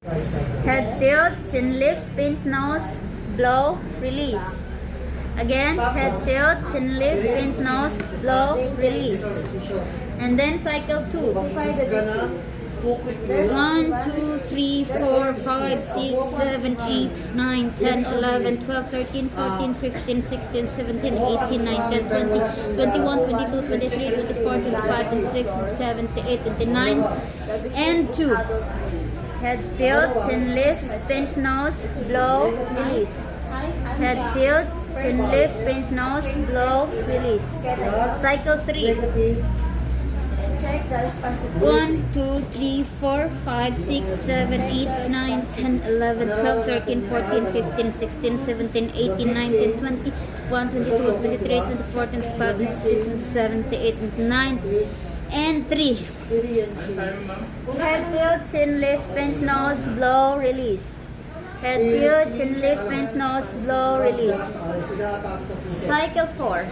Head tilt, chin lift, pinch nose, blow, release. Again, head tilt, chin lift, pinch nose, blow, release. And then cycle 2. 1, 2, 3, 4, 5, 6, 7, 8, 9, 10, 11, 12, 13, 14, 15, 16, 17, 18, 19, 20, 21, 22, 23, 24, 25, 26, 27, 28, 29, and 2. Head tilt, chin lift, pinch nose, blow, release. Head tilt, chin lift, pinch nose, blow, release. Cycle 3. Check the responsibility. 1, 2, 3, 4, 5, 6, 7, 8, 9, 10, 11, 12, 13, 14, 15, 16, 17, 18, 19, 20, 21, 22, 23, 24, 25, 26, 27, 28, 29, and 3. Head tilt, chin lift, pinch nose, blow, release. Head tilt, chin lift, pinch nose, blow, release. Cycle 4.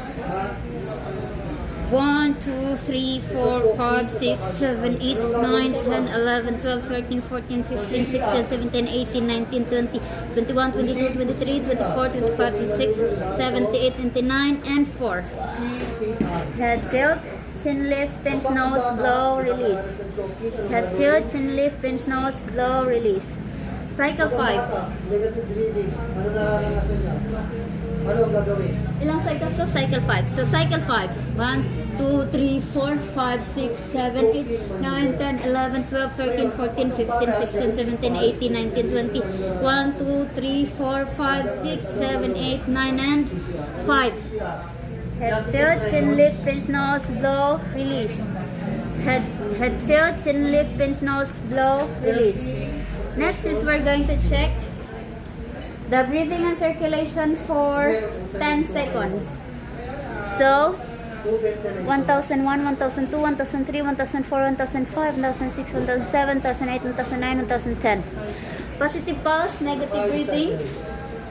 1, 2, 3, 4, 5, 6, 7, 8, 9, 10, 11, 12, 13, 14, 15, 16, 17, 18, 19, 20, 21, 22, 23, 24, 25, 26, 28, 29, and 4. Head tilt, chin lift, pinch nose, blow, release. Head tilt, chin lift, pinch nose, blow, release. Cycle 5. Ilang cycles to? Cycle 5. So cycle 5. 1, 2, 3, 4, 5, 6, 7, 8, 9, 10, 11, 12, 13, 14, 15, 16, 17, 18, 19, 20. 1, 2, 3, 4, 5, 6, 7, 8, 9, and 5. Head tilt, chin lift, pinch nose, blow, release. Head tilt, chin lift, pinch nose, blow, release. Next is we're going to check the breathing and circulation for 10 seconds. So, 1001, 1002, 1003, 1004, 1005, 1006, 1007, 1008, 1009, 1010. Positive pulse, negative breathing.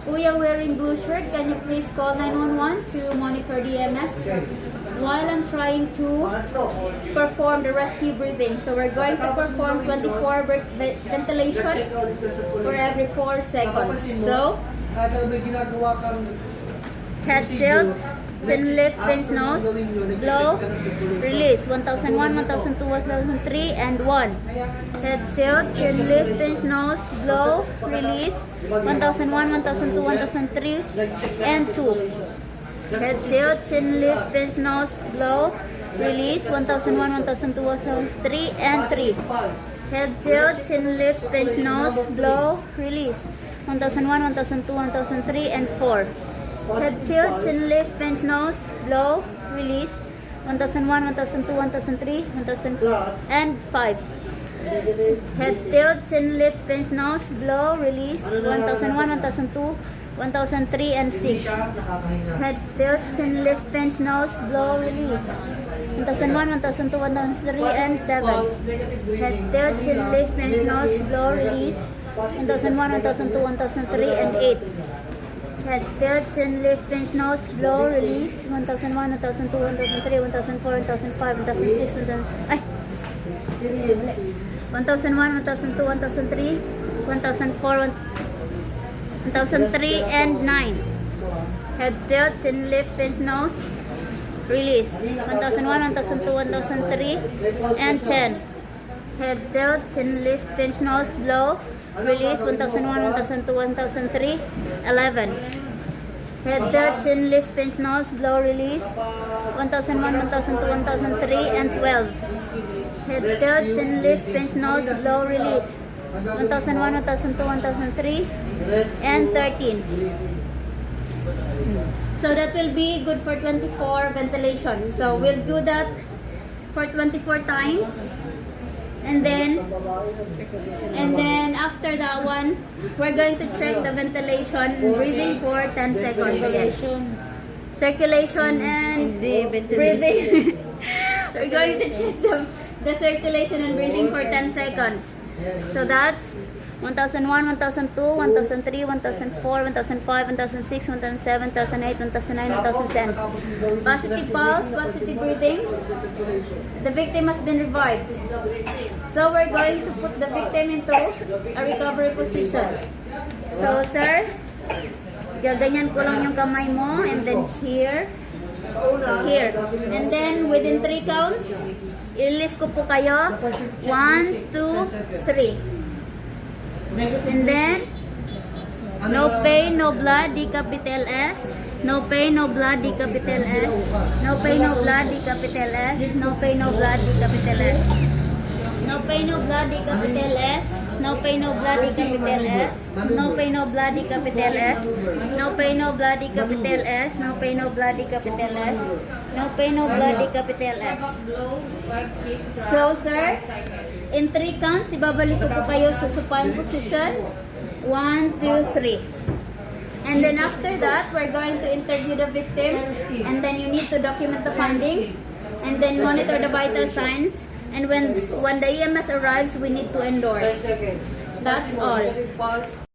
Kuya wearing blue shirt, can you please call 911 to monitor the EMS while I'm trying to perform the rescue breathing. So we're going to perform 24 ventilation for every 4 seconds. So, head tilt, chin lift, pinch nose, blow, release. 1001, 1002, 1003, and 1. Head tilt, chin lift, pinch nose, blow, release. 1001, 1002, 1003, and 2. Head tilt, chin lift, pinch nose, blow, release. 1001, 1002, 1003, and 3. Head tilt, chin lift, pinch nose, blow, release. 1001, 1002, 1003, and 4. Head tilt, chin lift, pinch nose, blow, release. 1001, 1002, 1003, 1004, and 5. Head tilt, chin lift, pinch nose, blow, release. 1001, 1002, 1003, and 6. Head tilt, chin lift, pinch nose, blow, release. 1001, 1002, 1003, and 7. Head tilt, chin lift, pinch nose, blow, release. 1001, 1002, 1003, and 8. Head tilt, chin lift, pinch nose, blow, release. 1001, 1002, 1003, 1004, 1005, 1006, 1001, 1002, 1003, 1004, 1003, and 9. Head tilt, chin lift, pinch nose, release. 1001, 1002, 1003, and 10. Head tilt, chin lift, pinch nose, blow, release. 1001, 1002, 1003, 11. Head tilt, chin lift, pinch nose, blow, release. 1001, 1002, 1003, and 12. Head tilt, chin lift, pinch nose, blow, release. 1001, 1002, 1003, and 13. So that will be good for 24 ventilation. So we'll do that for 24 times. And then after that one, we're going to check the ventilation breathing for 10 seconds again. Circulation and breathing. So we're going to check the circulation and breathing for 10 seconds. So that's 1001, 1002, 1003, 1004, 1005, 1006, 1007, 1008, 1009, 1010. Positive pulse, positive breathing. The victim has been revived. So we're going to put the victim into a recovery position. So sir, gaganyan ko lang yung kamay mo and then here, here. And then within 3 counts, i-lift ko po kayo. 1, 2, 3. And then, no pain, no blood, D capital S. No pain, no blood, D capital S. No pain, no blood, D capital S. No pain, no blood, D capital S. No pain, no blood, D capital S. No pain, no blood, D capital S. No pain, no blood, D capital S. No pain, no blood, D capital S. No pain, no blood, D capital S. No pain, no blood, D capital S. So, sir, in 3 counts, ibabalik ko po kayo sa supine position. 1, 2, 3. And then after that, we're going to interview the victim. And then you need to document the findings. And then monitor the vital signs. And when the EMS arrives, we need to endorse. That's all.